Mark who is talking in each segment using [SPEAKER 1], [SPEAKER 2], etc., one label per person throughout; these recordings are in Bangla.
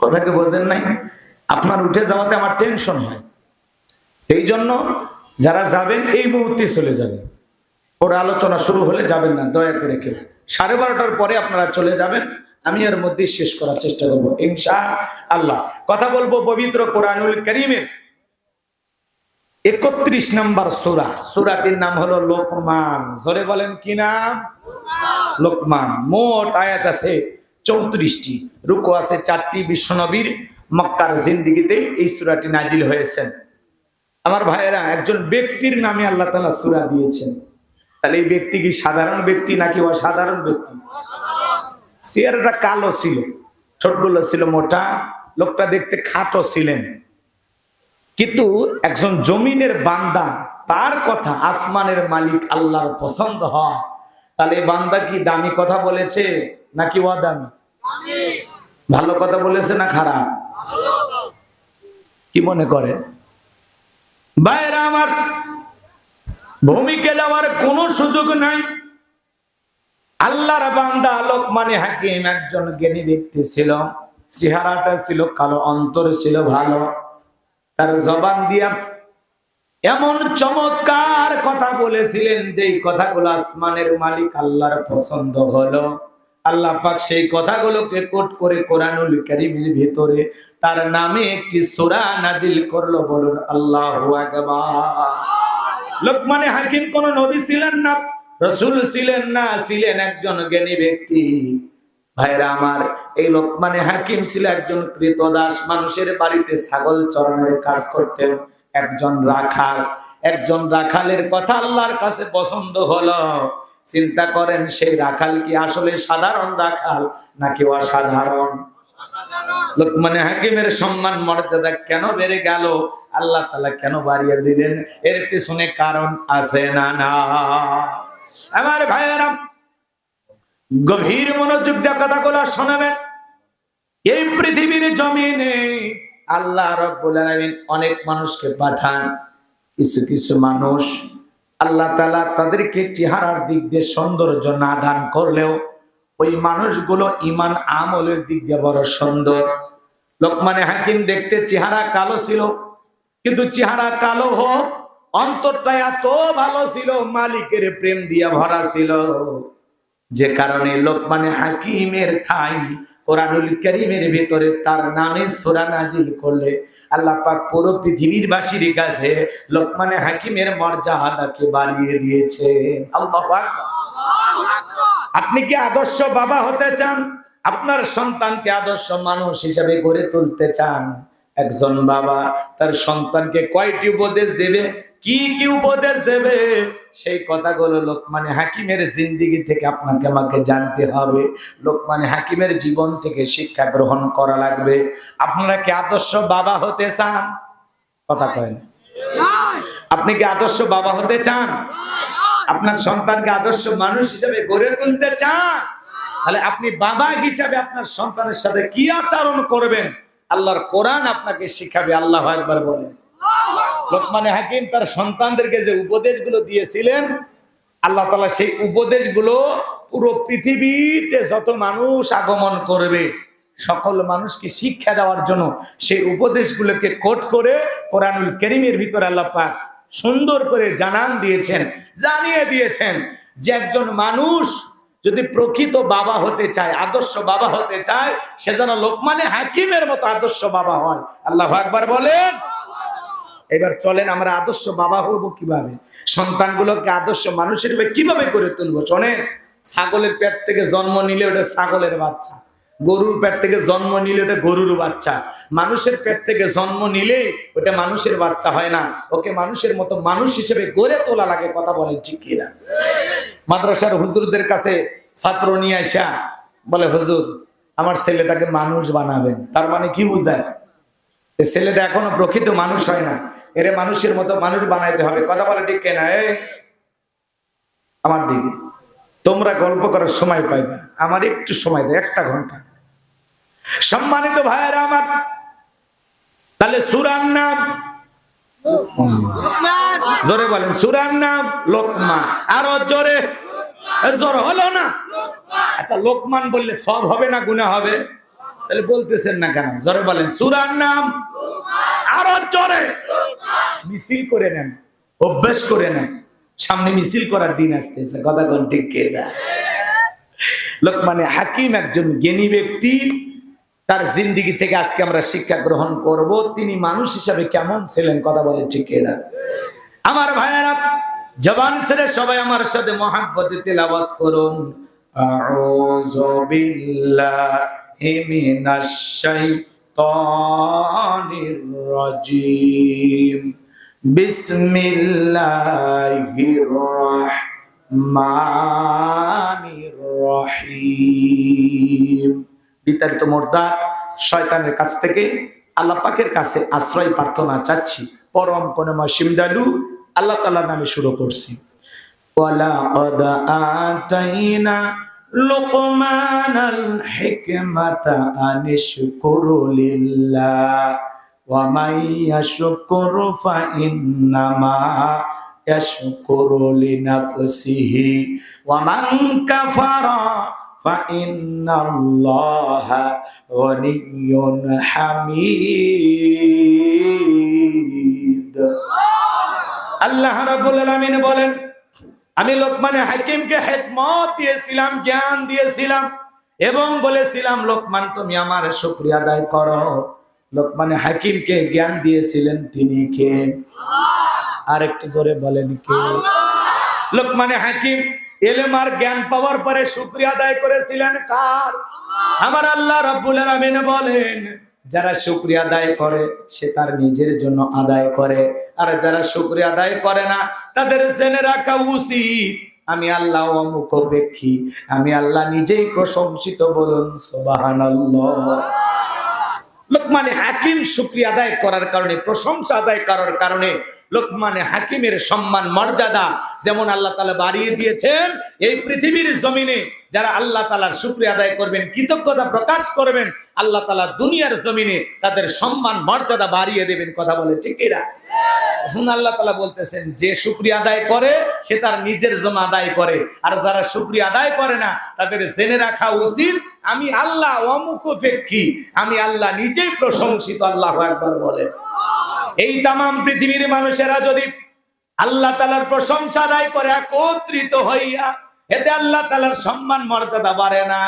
[SPEAKER 1] কথাকে বোঝেন নাই? আপনার উঠে যাওয়াতে আমার টেনশন হয়, এই জন্য যারা যাবেন এই মুহূর্তে চলে যাবেন। ওর আলোচনা শুরু হলে যাবেন না দয়া করে কেউ। 12:30টার পরে আপনারা চলে যাবেন, আমি এর মধ্যে শেষ করার চেষ্টা করবো ইনশাআল্লাহ। কথা বলবো পবিত্র কোরআনুল কারীমের 31 নম্বর সূরা। সূরাটির নাম হলো লোকমান। জোরে বলেন কি নাম? লোকমান। মোট আয়াত আছে 34টি, রুকু আছে 4টি। বিশ্বনবীর মক্কার জিন্দেগিতে এই সূরাটি নাজিল হয়েছে। আমার ভাইয়েরা, একজন ব্যক্তির নামে আল্লাহ তাআলা সূরা দিয়েছেন। তাহলে এই ব্যক্তি কি সাধারণ ব্যক্তি নাকি অসাধারণ ব্যক্তি? চেহারাটা কালো ছিল, ছোটগুলো ছিল মোটা, লোকটা দেখতে খাটো ছিলেন, কিন্তু একজন জমিনের বান্দা, তার কথা আসমানের মালিক আল্লাহর পছন্দ হয়। তাহলে বান্দা কি দামি কথা বলেছে নাকি অদামি? ভালো কথা বলেছে না খারাপ? কি মনে করে ভাইরা আমার? ভূমিকে যাওয়ার কোনো সুযোগ নাই। আল্লাহর বান্দা লোকমান হাকিম একজন জ্ঞানী ব্যক্তি ছিল। চেহারাটা ছিল কালো, অন্তর ছিল ভালো। তার জবান দিয়া এমন চমৎকার কথা বলেছিলেন যেই কথাগুলো আসমানের মালিক আল্লাহর পছন্দ হলো। আল্লাহ পাক সেই কথাগুলোকে কোট করে কোরআনুল কারীমের ভিতরে তার নামে একটি সূরা নাজিল করলো। বলুন আল্লাহু আকবার। লোকমান হাকিম কোন নবী ছিলেন না, রাসূল ছিলেন না, ছিলেন একজন জ্ঞানী ব্যক্তি। ভাইরা আমার, এই লোকমান হাকিম ছিল একজন ক্রীতদাস। মানুষের বাড়িতে ছাগল চরানোর কাজ করতেন। একজন রাখাল, একজন রাখালের কথা আল্লাহর কাছে পছন্দ হলো। চিন্তা করেন, সেই রাখাল কি আসলে সাধারণ রাখাল নাকি অসাধারণ? লোকমান হাকিমের সম্মান মর্যাদা কেন বেড়ে গেল? আল্লাহ তাআলা কেন বাড়িয়ে দিলেন? এর পিছনে কারণ আছে না? না আমার ভাইয়েরা, গভীর মনোযোগ দিয়ে কথাগুলো শোনাবেন। এই পৃথিবীর জমিনে আল্লাহ রাব্বুল আলামিন অনেক মানুষকে পাঠান। কিছু কিছু মানুষ আল্লাহ তাআলা তাদেরকে চেহারার দিক দিয়ে সৌন্দর্য না দান করলেও ওই মানুষগুলো ঈমান আমলের দিক দিয়ে বড় সুন্দর। লোকমান হাকিম দেখতে চেহারা কালো ছিল, কিন্তু চেহারা কালো হোক, অন্তরটা এত ভালো ছিল, মালিকের প্রেম দিয়া ভরা ছিল, যে কারণে লোকমান হাকিমের ঠাই কোরআনুল কারীমের ভিতরে তার নামে সূরা নাজিল করলে আল্লাহ পাক পুরো পৃথিবীর বাসীর কাছে লোকমান হাকিমের মর্যাদাকে বাড়িয়ে দিয়েছেন। আল্লাহু আকবার। আপনি কি আদর্শ বাবা হতে চান? আপনার সন্তানকে আদর্শ মানুষ হিসেবে গড়ে তুলতে চান? একজন বাবা তার সন্তানকে কয়টি উপদেশ দেবে, কি কি উপদেশ দেবে, সেই কথাগুলো লোকমান হাকিমের জিন্দেগি থেকে আপনাকে আমাকে জানতে হবে। লোকমান হাকিমের জীবন থেকে শিক্ষা গ্রহণ করা লাগবে। আপনারা কি আদর্শ বাবা হতে চান? কথা কয় না। আপনি কি আদর্শ বাবা হতে চান? আপনার সন্তানকে আদর্শ মানুষ হিসেবে গড়ে তুলতে চান? তাহলে আপনি বাবা হিসাবে আপনার সন্তানের সাথে কি আচরণ করবেন, আল্লাহর কোরআন আপনাকে শিখাবে। আল্লাহু আকবার বলেন। লোকমান হাকিম তার সন্তানদেরকে যে উপদেশগুলো দিয়েছিলেন, আল্লাহ তাআলা সেই উপদেশগুলো পুরো পৃথিবীতে যত মানুষ আগমন করবে সকল মানুষকে শিক্ষা দেওয়ার জন্য সেই উপদেশগুলোকে কোট করে কোরআনুল কারীমের ভিতরে আল্লাহ পাক সুন্দর করে জানান দিয়েছেন, জানিয়ে দিয়েছেন যে একজন মানুষ যদি প্রকৃত বাবা হতে চায়, আদর্শ বাবা হতে চায়, সে যেন লোকমান হাকিমের মতো আদর্শ বাবা হয়। আল্লাহু আকবার বলেন। এবার চলেন আমরা আদর্শ বাবা হব কিভাবে, সন্তানগুলোকে আদর্শ মানুষের কিভাবে করে তুলবো। শোনেন, ছাগলের পেট থেকে জন্ম নিলে ওটা ছাগলের বাচ্চা, গরুর পেট থেকে জন্ম নিলে ওটা গরুর বাচ্চা, মানুষের পেট থেকে জন্ম নিলে ওটা মানুষের বাচ্চা হয় না। ওকে মানুষের মতো মানুষ হিসেবে গড়ে তোলা লাগে। কথা বলেন ঠিক কিনা? মাদ্রাসার হুজুরদের কাছে ছাত্র নিয়ে আসা বলে, হুজুর আমার ছেলেটাকে মানুষ বানাবেন। তার মানে কি বুঝায়? ছেলেটা এখনো প্রকৃত মানুষ হয় না, এরে মানুষের মতো মানুষ বানাইতে হবে। কথা বলে ঠিক কিনা? আমার দিকে তোমরা গল্প করার সময় পাইবে, আমার একটু সময় দেয়, 1 ঘন্টা। সম্মানিত ভাইয়েরা আমার, তাহলে সূরার নাম জোরে বলেন, সূরার নাম লোকমান। আরো জোরে, জোর হলো না? আচ্ছা, লোকমান বললে সব হবে না গুনাহ হবে? তাহলে বলতেছেন না কেন? জোরে বলেন সূরার নাম। আরো জোরে। মিছিল করে নেন, অভ্যাস করে নেন, সামনে মিছিল করার দিন আসতেছে। কথা কোন ঠিক কিনা? লোকমানে হাকিম একজন জ্ঞানী ব্যক্তি। তার জিন্দেগি থেকে আজকে আমরা শিক্ষা গ্রহণ করব, তিনি মানুষ হিসাবে কেমন ছিলেন। কথা বলে ঠিক কিনা? আমার ভাইয়েরা, জবান ছেড়ে সবাই আমার সাথে মহব্বতে তিলাওয়াত করুন। আউযু বিল্লাহি মিনাশ শাইতানির রাজীম। বিসমিল্লাহির রাহমানির রহিম। বিতাড়িত মুর্দা শয়তানের কাছ থেকে আল্লাহ পাকের কাছে আশ্রয় প্রার্থনা চাচ্ছি। পরম করুণাময় সিমদালু আল্লাহ তাআলার নামে শুরু করছি। ওয়ালাকাদ আতাইনা লুকমানাল হিকমাতা আনিশকুরু লিল্লাহ ওয়া মান ইয়াশকুরু ফাইন্নামা ইয়াশকুরু লিনাফসিহি ওয়া মান কাফারা ফাইন্নাল্লাহা গনিয়্যুন হামিদ। আল্লাহ রাব্বুল আলামিন বলেন, আমি লোকমানে হাকিমকে হিকমত দিয়েছিলাম, জ্ঞান দিয়েছিলাম এবং বলেছিলাম লোকমান তুমি আমার শুকরিয়া আদায় করো। লোকমানে হাকিমকে জ্ঞান দিয়েছিলেন তিনি কে? আর একটু জোরে বলেন কে? লোকমানে হাকিম ইলম আর জ্ঞান পাওয়ার পরে শুকরিয়া আদায় করেছিলেন কার? আমার আল্লাহ রাব্বুল আলামিন বলেন, যারা শুকরিয়া আদায় করে সে তার নিজের জন্য আদায় করে, আর যারা শুকরিয়া আদায় করে না তাদের জেনে রাখা উচিত আমি আল্লাহ অমুখাপেক্ষী, আমি আল্লাহ নিজেই প্রশংসিত। বলুন সুবহানাল্লাহ। লোকমানে হাকিম শুকরিয়া আদায় করার কারণে, প্রশংসা আদায় করার কারণে লোকমানে হাকিমের সম্মান মর্যাদা যেমন আল্লাহ তাআলা বাড়িয়ে দিয়েছেন, এই পৃথিবীর জমিনে যারা আল্লাহ তাআলার শুকরিয়া আদায় করবেন, কৃতজ্ঞতা প্রকাশ করবেন, আল্লাহ তাআলা দুনিয়ার জমিনে তাদের সম্মান মর্যাদা বাড়িয়ে দেবেন। কথা বলে ঠিক কিনা? আল্লাহ তাআলা বলতেছেন, যে শুকরিয়া আদায় করে সে তার নিজের জন্য আদায় করে, আর যারা শুকরিয়া আদায় করে না তাদের জেনে রাখা উচিত আমি আল্লাহ অমুখাপেক্ষী, আমি আল্লাহ নিজেই প্রশংসিত। আল্লাহু আকবার বলেন। এই তামাম পৃথিবীর মানুষেরা যদি আল্লাহ তাআলার প্রশংসা আদায় করে একত্রিত হইয়া, এতে আল্লাহ তাআলার সম্মান মর্যাদা বাড়ে না।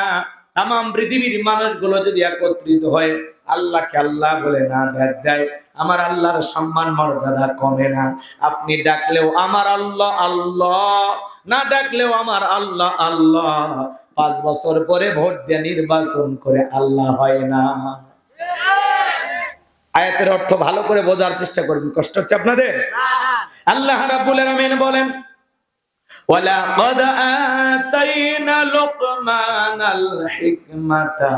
[SPEAKER 1] তামাম পৃথিবীর মানুষগুলো যদি একত্রিত হয় আল্লাহকে আল্লাহ বলে না ডাক দেয়, আমার আল্লাহর সম্মান মর্যাদা কমে না। আপনি ডাকলেও আমার আল্লাহ আল্লাহ, না ডাকলেও আমার আল্লাহ আল্লাহ। 5 বছর পরে ভোট দিয়ে নির্বাচন করে আল্লাহ হয় না। আয়াতের অর্থ ভালো করে বোঝার চেষ্টা করবেন, কষ্ট হচ্ছে আপনাদের? আল্লাহ রাব্বুল আলামিন বলেন, ওয়ালাকাদ আতাইনা লুকমানাল হিকমাতা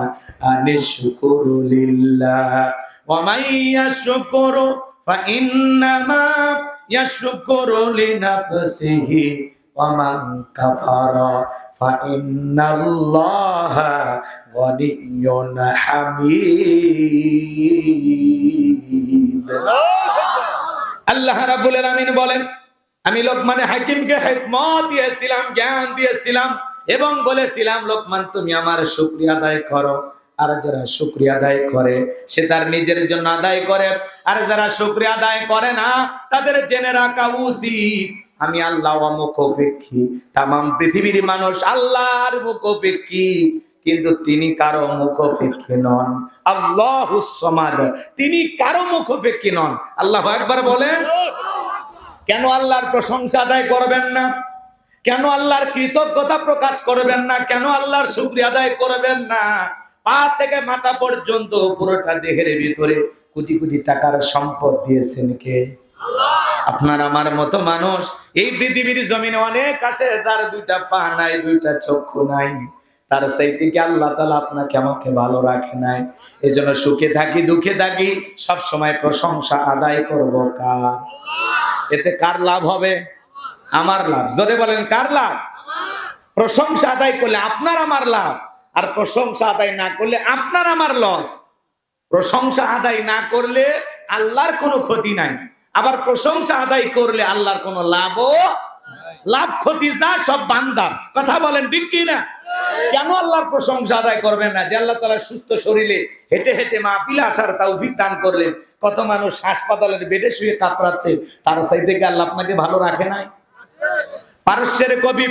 [SPEAKER 1] আনিশকুরু লিল্লাহ ওয়া মান ইয়াশকুরু ফাইন্নামা ইয়াশকুরু লিনাফসিহি ওয়া মান কাফারা ফাইন্নাল্লাহা গনিয়্যুন হামিদ। আল্লাহ রাব্বুল আলামিন বলেন, আমি লোকমানে হাকিমকে হিকমত দিয়েছিলাম, জ্ঞান দিয়েছিলাম এবং বলেছিলাম লোকমান তুমি আমার শুকরিয়া আদায় করো। আর যারা শুকরিয়া আদায় করে সে তার নিজের জন্য আদায় করে, আর যারা শুকরিয়া আদায় করে না তাদের জেনে রাখা উচিত আমি আল্লাহ মুখাপেক্ষী। তামাম পৃথিবীর মানুষ আল্লাহর মুখাপেক্ষী, কিন্তু তিনি কারো মুখাপেক্ষী নন। আল্লাহুস সামাদ, তিনি কারো মুখাপেক্ষী নন। আল্লাহু আকবার বলেন। কেন আল্লাহর প্রশংসা আদায় করবেন না? কেন আল্লাহর কৃতজ্ঞতা প্রকাশ করবেন না? কেন আল্লাহর শুকরিয়া আদায় করবেন না? পা থেকে মাথা পর্যন্ত পুরোটা দেহের ভিতরে কোটি কোটি টাকার সম্পদ দিয়েছেন কে? আপনার আমার মতো মানুষ এই পৃথিবীর জমিনে অনেক আছে যার 2টা পা নাই, 2টা চক্ষু নাই, তার চাইতে কি আল্লাহ তাআলা আপনাকে আমাকে ভালো রাখে নাই? এজন্য সুখে থাকি দুঃখে থাকি সব সময় প্রশংসা আদায় করব কার? এতে কার লাভ হবে? আমার লাভ। জোরে বলেন কার লাভ? প্রশংসা আদায় করলে আপনার আমার লাভ, আর প্রশংসা আদায় না করলে আপনার আমার লস। প্রশংসা আদায় না করলে আল্লাহর কোনো ক্ষতি নাই, আবার প্রশংসা আদায় করলে আল্লাহর কোনো লাভও লাভ ক্ষতি যা সব বান্দার। কথা বলেন ঠিক কি না? কেন আল্লাহর প্রশংসা আদায় করবেন না যে আল্লাহ তাআলা সুস্থ শরীরে হেঁটে হেঁটে মাহফিলে আসার তৌফিক দান করলেন? কত মানুষ হাসপাতালের বেডে শুয়ে কাতরাচ্ছে, তার চাইতে কি আল্লাহ আপনাকে ভালো রাখে নাই? পারস্যের কবি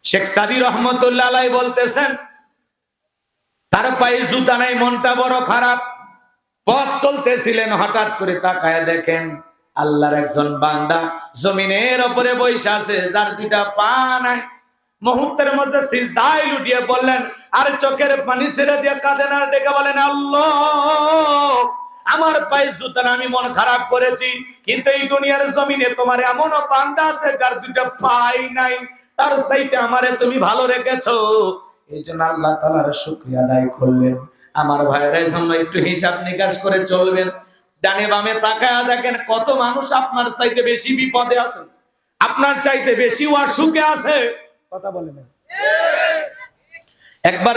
[SPEAKER 1] শেখ সাদী রহমতুল্লাহ আলাইহি বলতেছেন, তার পায়ে জুতা নাই, মনটা বড় খারাপ। পথ চলতেছিলেন, হঠাৎ করে তাকায় দেখেন আল্লাহর একজন বান্দা জমিনের উপরে বসে আছে, যার দুইটা পা নাই। মুহূর্তের মধ্যে সিজদায় লুটিয়ে বললেন, আর চোখের পানি ছেড়ে দিয়ে কাঁদেন আর ডেকে বলেন, আল্লাহ আমার পায়ে জুতা না, আমি মন খারাপ করেছি, কিন্তু এই দুনিয়ার জমিনে তোমার এমনও বান্দা আছে যার দুইটা পাই নাই, তার চাইতে আমারে তুমি ভালো রেখেছো। এই জন্য আল্লাহ তাআলার শুকরিয়া আদায় করলেন। আমার ভাইয়েরা এই জন্য একটু হিসাব নিকাশ করে চলবেন। ডানে বামে তাকায়া দেখেন কত মানুষ আপনার চাইতে বেশি বিপদে আছে, আপনার চাইতে বেশি অসুখে আছে। কথা বলেন। একবার